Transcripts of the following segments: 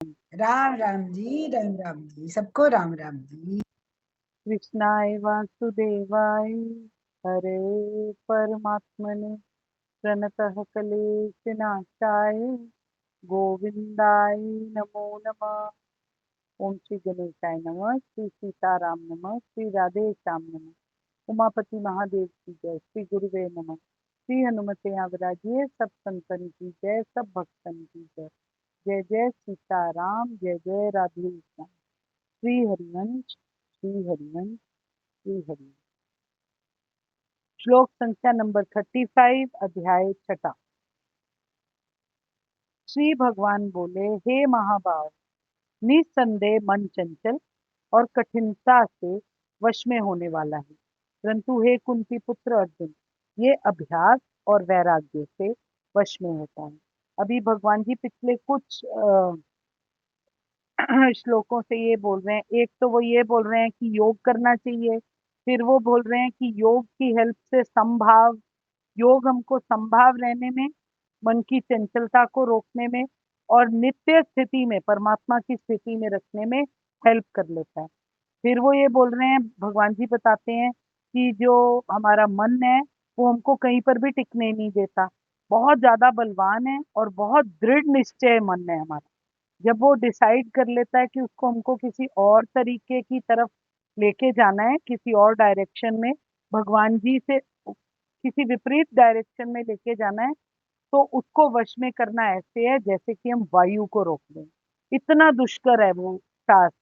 राम राम जी सबको राम राम जी। कृष्णाय वासुदेवाय हरे परमात्मने प्रणतः क्लेशनाशाय गोविंदाय नमो नमः। ओम श्री गणेशाय नमः, श्री सीताराम नमः, श्री राधे श्याम नमः, उमापति महादेव की जय, श्री गुरुवे नमः, श्री हनुमते अवराजिए सब संतन की जय, सब भक्तन की जय। जय जय सीताराम, जय जय राधे श्याम। श्री हरिवंश, श्री हरिवंश, श्री हरिवंश। श्लोक संख्या नंबर 35, अध्याय 6। श्री भगवान बोले, हे महाभाव, निसंदेह मन चंचल और कठिनता से वश में होने वाला है, परंतु हे कुंती पुत्र अर्जुन, ये अभ्यास और वैराग्य से वश में होता है। अभी भगवान जी पिछले कुछ श्लोकों से ये बोल रहे हैं। एक तो वो ये बोल रहे हैं कि योग करना चाहिए, फिर वो बोल रहे हैं कि योग की हेल्प से संभाव, योग हमको संभाव रहने में, मन की चंचलता को रोकने में और नित्य स्थिति में, परमात्मा की स्थिति में रखने में हेल्प कर लेता है। फिर वो ये बोल रहे हैं, भगवान जी बताते हैं कि जो हमारा मन है वो हमको कहीं पर भी टिकने नहीं देता, बहुत ज्यादा बलवान है और बहुत दृढ़ निश्चय मन है हमारा। जब वो डिसाइड कर लेता है कि उसको हमको किसी और तरीके की तरफ लेके जाना है, किसी और डायरेक्शन में, भगवान जी से किसी विपरीत डायरेक्शन में लेके जाना है, तो उसको वश में करना ऐसे है जैसे कि हम वायु को रोक दें। इतना दुष्कर है वो टास्क।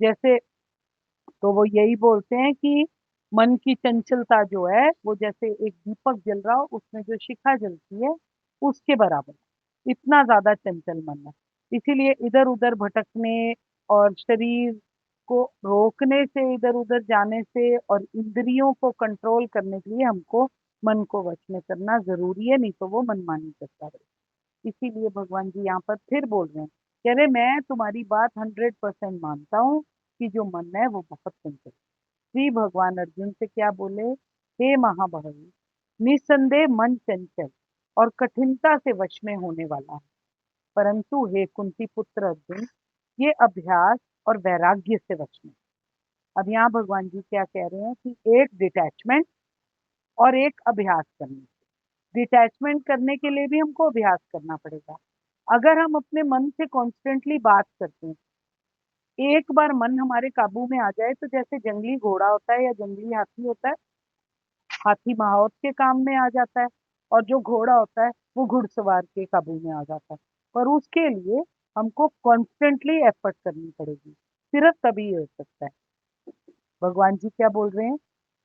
जैसे, तो वो यही बोलते हैं कि मन की चंचलता जो है वो जैसे एक दीपक जल रहा हो, उसमें जो शिखा जलती है उसके बराबर है। इतना ज्यादा चंचल मन है। इसीलिए इधर उधर भटकने और शरीर को रोकने से, इधर उधर जाने से और इंद्रियों को कंट्रोल करने के लिए हमको मन को वश में करना जरूरी है, नहीं तो वो मनमानी करता रहे। इसीलिए भगवान जी यहाँ पर फिर बोल रहे हैं, कह रहे मैं तुम्हारी बात 100% मानता हूँ कि जो मन है वो बहुत चंचल है। श्री भगवान अर्जुन से क्या बोले, हे महाबाहु, निसंदेह मन चंचल और कठिनता से वश में होने वाला है, परंतु हे कुंती पुत्र अर्जुन, ये अभ्यास और वैराग्य से वश में। अब यहाँ भगवान जी क्या कह रहे हैं कि एक डिटैचमेंट और एक अभ्यास करने। डिटैचमेंट करने के लिए भी हमको अभ्यास करना पड़ेगा। अगर हम अपने मन से कॉन्स्टेंटली बात करते हैं, एक बार मन हमारे काबू में आ जाए तो जैसे जंगली घोड़ा होता है या जंगली हाथी होता है, हाथी माहौत के काम में आ जाता है और जो घोड़ा होता है वो घुड़सवार के काबू में आ जाता है। पर उसके लिए हमको कॉन्स्टेंटली एफर्ट करनी पड़ेगी, सिर्फ तभी ये हो सकता है। भगवान जी क्या बोल रहे हैं,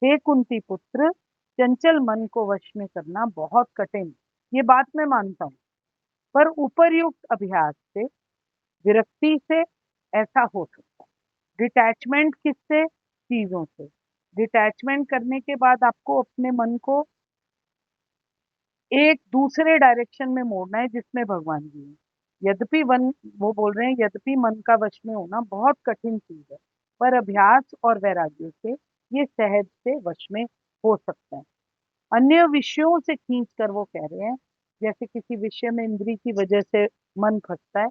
हे कुंती पुत्र, चंचल मन को वश में करना बहुत कठिन, ये बात मैं मानता हूँ, पर उपर्युक्त अभ्यास से, विरक्ति से ऐसा हो सकता है। डिटैचमेंट किससे? चीजों से। डिटैचमेंट करने के बाद आपको अपने मन को एक दूसरे डायरेक्शन में मोड़ना है जिसमें भगवान जी है। यद्यपि वन वो बोल रहे हैं, यद्यपि मन का वश में होना बहुत कठिन चीज है, पर अभ्यास और वैराग्य से ये सहज से वश में हो सकता है। अन्य विषयों से खींच कर वो कह रहे हैं, जैसे किसी विषय में इंद्री की वजह से मन फंसता है,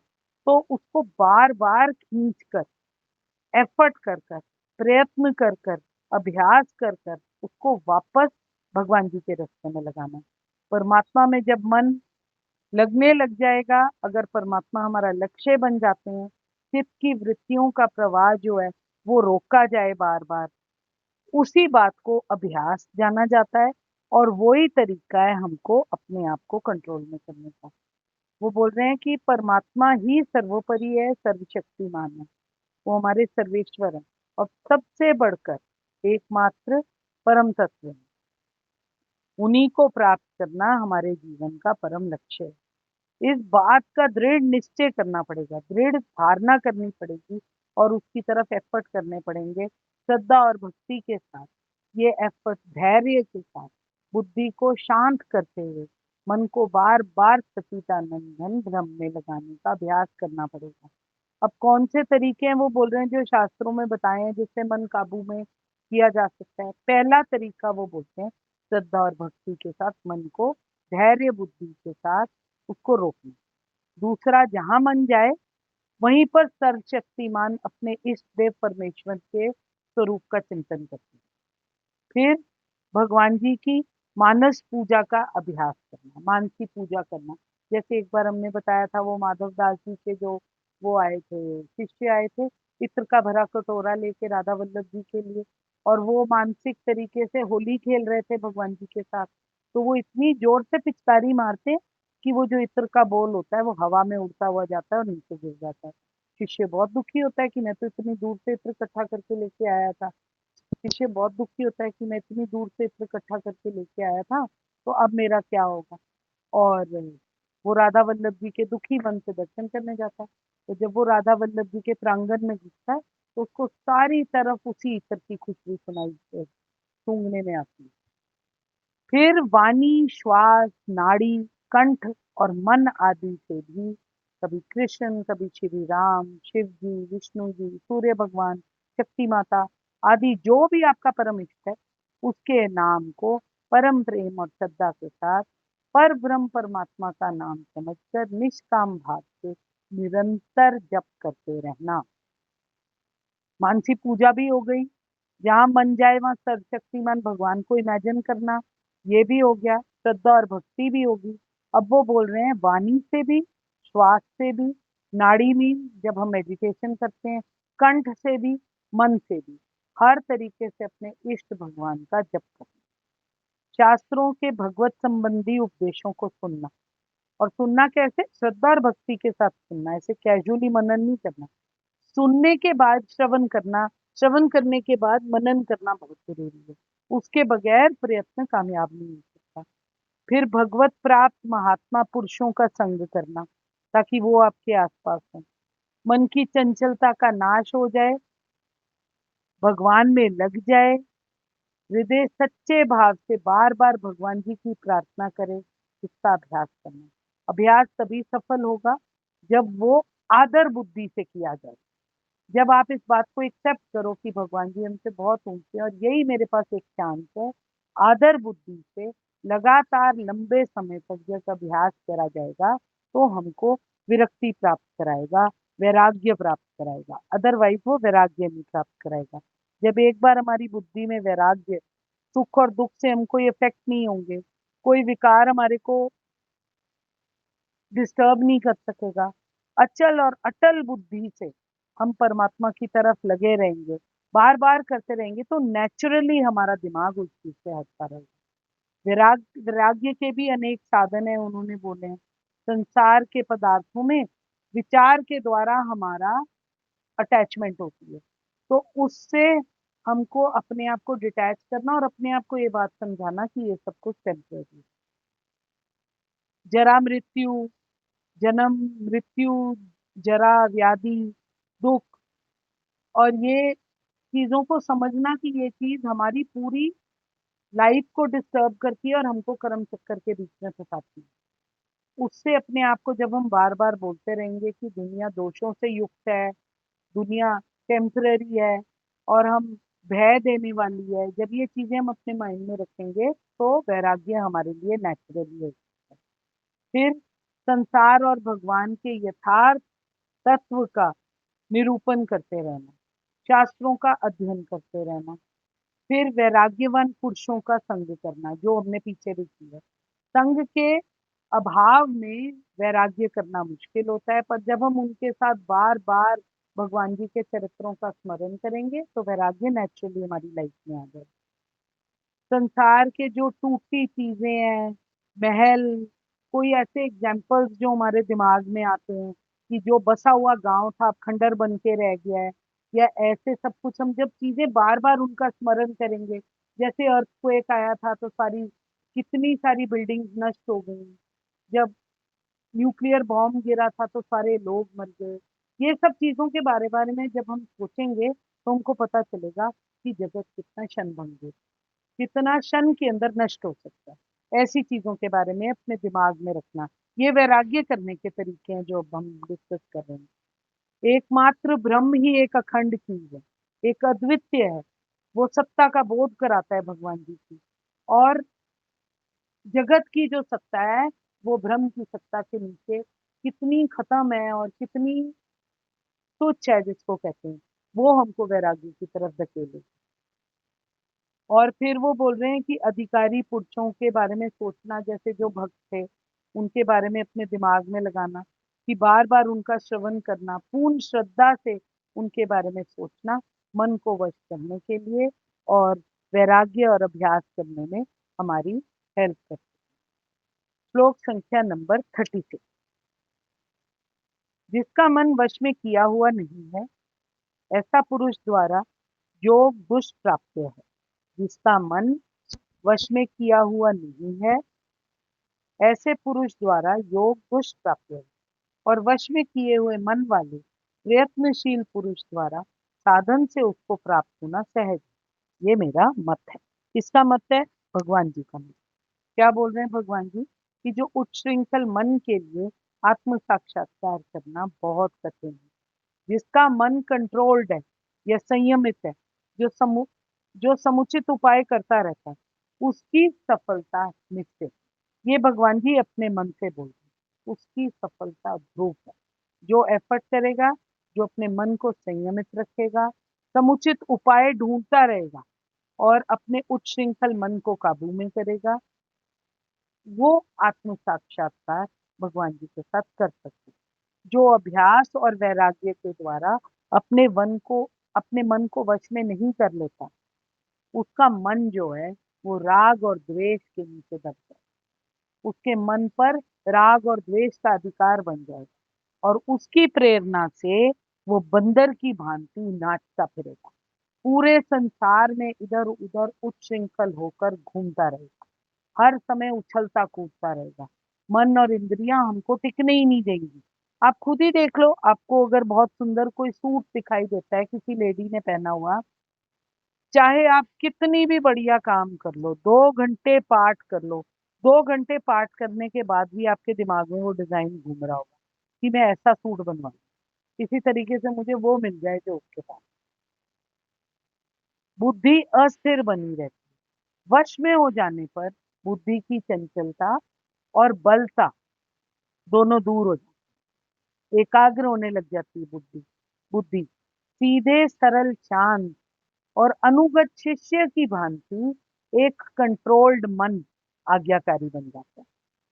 तो उसको बार बार खींच कर, एफर्ट कर कर, प्रयत्न कर कर, अभ्यास कर कर उसको वापस भगवान जी के रास्ते में लगाना है। परमात्मा में जब मन लगने लग जाएगा, अगर परमात्मा हमारा लक्ष्य बन जाते हैं, चित्त की वृत्तियों का प्रवाह जो है वो रोका जाए बार बार, उसी बात को अभ्यास जाना जाता है। और वही तरीका है हमको अपने आप को कंट्रोल में करने का। वो बोल रहे हैं कि परमात्मा ही सर्वोपरि है, सर्वशक्तिमान है, वो हमारे सर्वेश्वर हैं और सबसे बढ़कर एकमात्र परम तत्व है। उन्हीं को प्राप्त करना हमारे जीवन का परम लक्ष्य है। इस बात का दृढ़ निश्चय करना पड़ेगा, दृढ़ धारणा करनी पड़ेगी और उसकी तरफ एफर्ट करने पड़ेंगे, श्रद्धा और भक्ति के साथ। ये एफर्ट धैर्य के साथ, बुद्धि को शांत करते हुए, मन को बार बार सतीतानंदन भ्रम में लगाने का अभ्यास करना पड़ेगा। अब कौन से तरीके हैं वो बोल रहे हैं जो शास्त्रों में बताए हैं जिससे मन काबू में किया जा सकता है। पहला तरीका वो बोलते हैं, श्रद्धा और भक्ति के साथ मन को धैर्य बुद्धि के साथ उसको रोकना। दूसरा, जहां मन जाए वहीं पर सर्वशक्तिमान अपने इष्ट देव परमेश्वर के स्वरूप का चिंतन करते हैं। फिर भगवान जी की मानस पूजा का अभ्यास करना, मानसी पूजा करना। जैसे एक बार हमने बताया था, वो माधव दास जी के जो वो आए थे, शिष्य आए थे, इत्र का भरा कटोरा लेके राधा वल्लभ जी के लिए, और वो मानसिक तरीके से होली खेल रहे थे भगवान जी के साथ। तो वो इतनी जोर से पिचकारी मारते हैं कि वो जो इत्र का बोल होता है वो हवा में उड़ता हुआ जाता है और नीचे गिर जाता है। शिष्य बहुत दुखी होता है कि मैं तो इतनी दूर से इत्र इकट्ठा करके लेके आया था। शिष्य बहुत दुखी होता है कि मैं इतनी दूर से इत्र इकट्ठा करके लेके आया था, तो अब मेरा क्या होगा। और वो राधा वल्लभ जी के दुखी मन से दर्शन करने जाता है। तो जब वो राधा वल्लभ जी के प्रांगण में घुसता है, तो उसको सारी तरफ उसी इत्र की खुशबू सूंघने में आती है। फिर वाणी, श्वास, नाड़ी, कंठ और मन आदि से भी कभी कृष्ण, कभी श्री राम, शिव जी, विष्णु जी, सूर्य भगवान, शक्ति माता आदि जो भी आपका परम इष्ट है, उसके नाम को परम प्रेम और श्रद्धा के साथ पर ब्रह्म परमात्मा का नाम समझकर निष्काम भाव से निरंतर जप करते रहना। मानसी पूजा भी हो गई, जहां मन जाए वहां सर्वशक्तिमान भगवान को इमेजिन करना, ये भी हो गया। श्रद्धा और भक्ति भी होगी। अब वो बोल रहे हैं वाणी से भी, श्वास से भी, नाड़ी में जब हम मेडिटेशन करते हैं, कंठ से भी, मन से भी, हर तरीके से अपने इष्ट भगवान का जप करना। शास्त्रों के भगवत संबंधी उपदेशों को सुनना, और सुनना कैसे, श्रद्धा और भक्ति के साथ सुनना, ऐसे कैजुअली मनन नहीं करना। सुनने के बाद श्रवण करना, श्रवण करने के बाद मनन करना बहुत जरूरी है। उसके बगैर प्रयत्न कामयाब नहीं हो सकता। फिर भगवत प्राप्त महात्मा पुरुषों का संग करना, ताकि वो आपके आसपास हो। मन की चंचलता का नाश हो जाए, भगवान में लग जाए, हृदय सच्चे भाव से बार बार भगवान जी की प्रार्थना करे, इसका अभ्यास करना। अभ्यास तभी सफल होगा जब वो आदर बुद्धि से किया जाए। जब आप इस बात को एक्सेप्ट करो कि भगवान जी हमसे बहुत ऊंचे हैं और यही मेरे पास एक चांस है, आदर बुद्धि से लगातार लंबे समय तक जब अभ्यास करा जाएगा, तो हमको विरक्ति प्राप्त कराएगा, वैराग्य प्राप्त कराएगा। अदरवाइज वो वैराग्य नहीं प्राप्त कराएगा। जब एक बार हमारी बुद्धि में वैराग्य, सुख और दुख से हम कोई इफेक्ट नहीं होंगे, कोई विकार हमारे को डिस्टर्ब नहीं कर सकेगा, अचल और अटल बुद्धि से हम परमात्मा की तरफ लगे रहेंगे, बार बार करते रहेंगे, तो नेचुरली हमारा दिमाग उस चीज से हटता रहेगा। वैराग्य के भी अनेक साधन है, उन्होंने बोले हैं। संसार के पदार्थों में विचार के द्वारा हमारा अटैचमेंट होती है, तो उससे हमको अपने आप को डिटैच करना और अपने आप को ये बात समझाना कि ये सब कुछ टेम्परेरी है। जरा मृत्यु, जन्म, मृत्यु, जरा, व्याधि, दुख, और ये चीजों को समझना कि ये चीज हमारी पूरी लाइफ को डिस्टर्ब करती है और हमको कर्म चक्कर के बीच में फंसाती है। उससे अपने आप को जब हम बार बार बोलते रहेंगे कि दुनिया दोषों से युक्त है, दुनिया टेम्पररी है और हम भय देने वाली है, जब ये चीजें हम अपने माइंड में रखेंगे, तो वैराग्य हमारे लिए नेचुरली है। फिर संसार और भगवान के यथार्थ तत्व का निरूपण करते रहना, शास्त्रों का अध्ययन करते रहना। फिर वैराग्यवान पुरुषों का संग करना, जो हमने पीछे भी किया। संग के अभाव में वैराग्य करना मुश्किल होता है, पर जब हम उनके साथ बार बार भगवान जी के चरित्रों का स्मरण करेंगे, तो वैराग्य नेचुरली हमारी लाइफ में आ जाए। संसार के जो टूटी चीजें हैं, महल, कोई ऐसे एग्जाम्पल्स जो हमारे दिमाग में आते हैं कि जो बसा हुआ गांव था अब खंडर बन के रह गया है, या ऐसे सब कुछ, हम जब चीजें बार बार उनका स्मरण करेंगे, जैसे अर्थक्वेक आया था तो सारी, कितनी सारी बिल्डिंग्स नष्ट हो गई, जब न्यूक्लियर बॉम्ब गिरा था तो सारे लोग मर गए। ये सब चीजों के बारे बारे में जब हम सोचेंगे, तो हमको पता चलेगा कि जगत कितना क्षणभंगुर है, कितना क्षण के अंदर नष्ट हो सकता है। ऐसी चीजों के बारे में अपने दिमाग में रखना, ये वैराग्य करने के तरीके हैं जो अब हम डिस्कस कर रहे हैं। एकमात्र ब्रह्म ही एक अखंड चीज है, एक अद्वितीय है। वो सत्ता का बोध कराता है भगवान जी की। और जगत की जो सत्ता है, वो ब्रह्म की सत्ता के नीचे कितनी खत्म है और कितनी तुच्छ है जिसको कहते हैं, वो हमको वैराग्य की तरफ धकेले। और फिर वो बोल रहे हैं कि अधिकारी पुरुषों के बारे में सोचना, जैसे जो भक्त थे उनके बारे में अपने दिमाग में लगाना, कि बार बार उनका श्रवण करना, पूर्ण श्रद्धा से उनके बारे में सोचना, मन को वश करने के लिए और वैराग्य और अभ्यास करने में हमारी हेल्प करती है। श्लोक संख्या नंबर 36। जिसका मन वश में किया हुआ नहीं है, ऐसा पुरुष द्वारा योग दुष्प्राप्य है। जिसका मन वश में किया हुआ नहीं है, ऐसे पुरुष द्वारा योग दुष्प्राप्य है। और वश में किए हुए मन वाले प्रयत्नशील पुरुष द्वारा साधन से उसको प्राप्त होना सहज है। ये मेरा मत है। किसका मत है? भगवान जी का मत। क्या बोल रहे हैं भगवान जी? कि जो उच्छृंखल मन के लिए आत्म साक्षात्कार करना बहुत कठिन है। जिसका मन कंट्रोल्ड है या संयमित है, जो समुचित उपाय करता रहता है, उसकी सफलता निश्चित। ये भगवान जी अपने मन से बोल रहे हैं। उसकी सफलता ध्रुव है। जो एफर्ट करेगा, जो अपने मन को संयमित रखेगा, समुचित उपाय ढूंढता रहेगा और अपने उच्छृंखल मन को काबू में करेगा, वो आत्म साक्षात्कार भगवान जी के साथ कर सकते हैं। जो अभ्यास और वैराग्य के द्वारा अपने मन को वश में नहीं कर लेता, उसका मन जो है वो राग और द्वेष के नीचे दब जाए। उसके मन पर राग और द्वेष का अधिकार बन जाएगा और उसकी प्रेरणा से वो बंदर की भांति नाचता फिरेगा। पूरे संसार में इधर उधर उच्छृंखल होकर घूमता रहेगा। हर समय उछलता कूदता रहेगा। मन और इंद्रियां हमको टिकने ही नहीं देंगी। आप खुद ही देख लो, आपको अगर बहुत सुंदर कोई सूट दिखाई देता है किसी लेडी ने पहना हुआ, चाहे आप कितनी भी बढ़िया काम कर लो, 2 घंटे पाठ कर लो, 2 घंटे पाठ करने के बाद भी आपके दिमाग में वो डिजाइन घूम रहा होगा कि मैं ऐसा सूट बनवाऊं, इसी तरीके से मुझे वो मिल जाए जो उसके पास। बुद्धि अस्थिर बनी रहती है। वश में हो जाने पर बुद्धि की चंचलता और बलता दोनों दूर हो जाती है। एकाग्र होने लग जाती है बुद्धि। बुद्धि सीधे सरल शांत और अनुगत शिष्य की भांति एक कंट्रोल्ड मन आज्ञाकारी बन जाता है।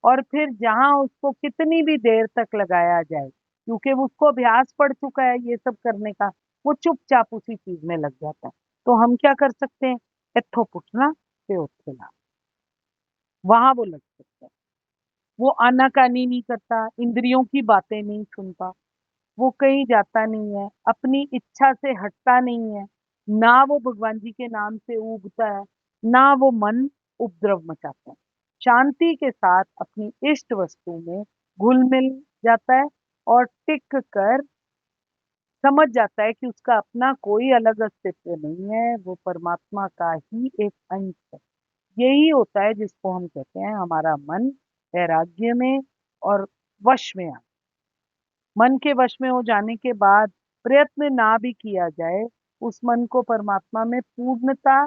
और फिर जहां उसको कितनी भी देर तक लगाया जाए, क्योंकि वो उसको अभ्यास पड़ चुका है ये सब करने का, वो चुपचाप उसी चीज में लग जाता है। तो हम क्या कर सकते हैं? इत्थों पुछना ते उत्थे ला, वहां वो लग सकता है। वो आनाकानी नहीं करता, इंद्रियों की बातें नहीं सुनता, वो कहीं जाता नहीं है, अपनी इच्छा से हटता नहीं है, ना वो भगवान जी के नाम से ऊबता है, ना वो मन उपद्रव मचाता है। शांति के साथ अपनी इष्ट वस्तु में घुल मिल जाता है और टिक कर समझ जाता है कि उसका अपना कोई अलग अस्तित्व नहीं है, वो परमात्मा का ही एक अंश है। यही होता है जिसको हम कहते हैं हमारा मन वैराग्य में और वश में आ। मन के वश में हो जाने के बाद प्रयत्न ना भी किया जाए, उस मन को परमात्मा में पूर्णता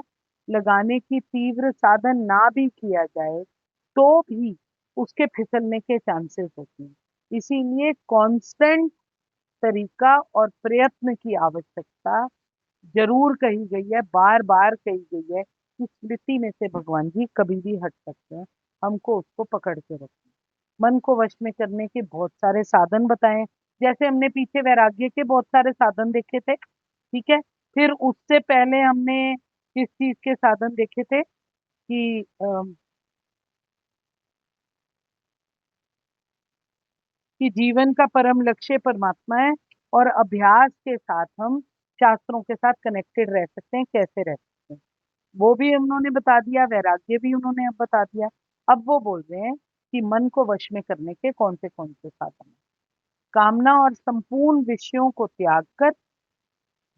लगाने की तीव्र साधन ना भी किया जाए, तो भी उसके फिसलने के चांसेस होते हैं। इसीलिए कांस्टेंट तरीका और प्रयत्न की आवश्यकता जरूर कही गई है, बार बार कही गई है। इस स्मृति में से भगवान जी कभी भी हट सकते हैं, हमको उसको पकड़ के रखना। मन को वश में करने के बहुत सारे साधन बताए, जैसे हमने पीछे वैराग्य के बहुत सारे साधन देखे थे, ठीक है। फिर उससे पहले हमने किस चीज के साधन देखे थे कि कि जीवन का परम लक्ष्य परमात्मा है और अभ्यास के साथ हम शास्त्रों के साथ कनेक्टेड रह सकते हैं, कैसे रह सकते हैं वो भी उन्होंने बता दिया, वैराग्य भी उन्होंने अब बता दिया। अब वो बोल रहे हैं कि मन को वश में करने के कौन से साधन हैं। कामना और संपूर्ण विषयों को त्याग कर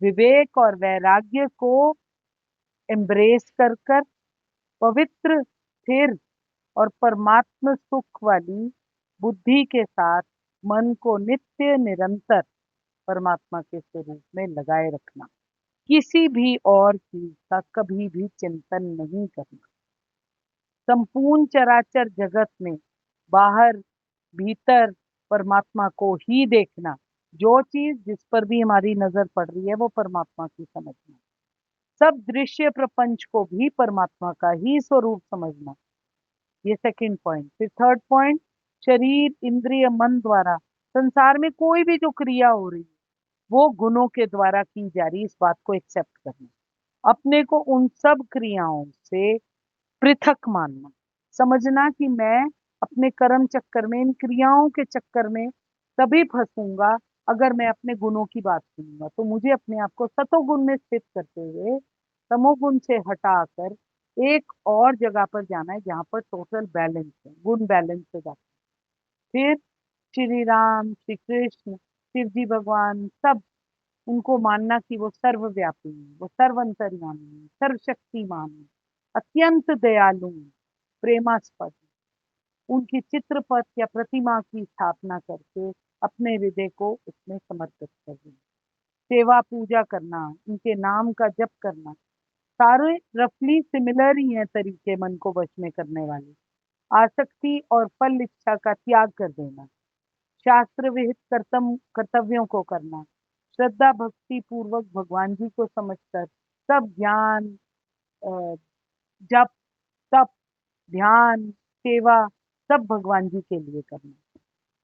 विवेक और वैराग्य को एम्ब्रेस कर कर पवित्र, स्थिर और परमात्म सुख वाली बुद्धि के साथ मन को नित्य निरंतर परमात्मा के स्वरूप में लगाए रखना। किसी भी और चीज का कभी भी चिंतन नहीं करना। संपूर्ण चराचर जगत में बाहर भीतर परमात्मा को ही देखना, जो चीज जिस पर भी हमारी नजर पड़ रही है वो परमात्मा की समझना, सब दृश्य प्रपंच को भी परमात्मा का ही स्वरूप समझना, ये सेकंड पॉइंट। फिर थर्ड पॉइंट, शरीर इंद्रिय मन द्वारा संसार में कोई भी जो क्रिया हो रही है वो गुणों के द्वारा की जा रही है, इस बात को एक्सेप्ट करना, अपने को उन सब क्रियाओं से पृथक मानना, समझना कि मैं अपने कर्म चक्कर में, इन क्रियाओं के चक्कर में तभी फंसूंगा अगर मैं अपने गुणों की बात सुनूंगा। तो मुझे अपने आप को सतोगुण में स्थित करते हुए तमोगुण से हटाकर एक और जगह पर जाना है जहां पर टोटल बैलेंस है, गुण बैलेंस हो जाता है। फिर श्री राम, श्री कृष्ण, शिव जी भगवान, सब उनको मानना कि वो सर्वव्यापी है, वो सर्वंतर्यामी है, सर्वशक्तिमान है, अत्यंत दयालु है, प्रेमास्पद है। उनकी चित्रपट या प्रतिमा की स्थापना करके अपने हृदय को उसमें समर्पित कर दें, सेवा पूजा करना, उनके नाम का जप करना, सारे रफली सिमिलर ही हैं तरीके मन को वश में करने वाले। आसक्ति और फल इच्छा का त्याग कर देना, शास्त्र विहित कर्तव्यों को करना, श्रद्धा भक्ति पूर्वक भगवान जी को समझकर सब ज्ञान, अ, जप, तप, ध्यान, सेवा सब भगवान जी के लिए करना,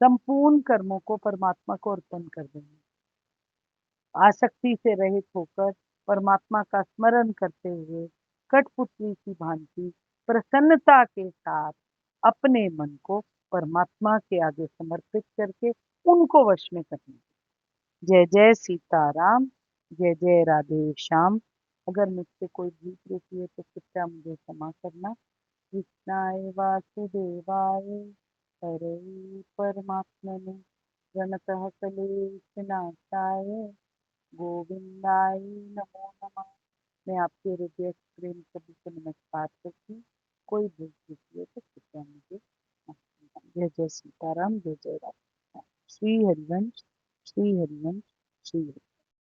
संपूर्ण कर्मों को परमात्मा को अर्पण कर देना, आसक्ति से रहित होकर परमात्मा का स्मरण करते हुए कठपुतली की भांति प्रसन्नता के साथ अपने मन को परमात्मा के आगे समर्पित करके उनको वश में करना। जय जय सीताराम, जय जय राधे श्याम। अगर मुझसे कोई भूल त्रुटि है तो कृपया मुझे क्षमा करना। कृष्णाय वासुदेवाय हरे परमात्मने प्रणतः क्लेशनाशाय गोविंदाय नमो नमः। मैं आपके हृदय प्रेम सभी को नमस्कार करती हूँ। कोई भूल त्रुटि है तो कृपया मुझे माफ करना। जय जय सीताराम, जय जय राम। श्री हरिवंश, श्री हरिवंश, श्री हरि।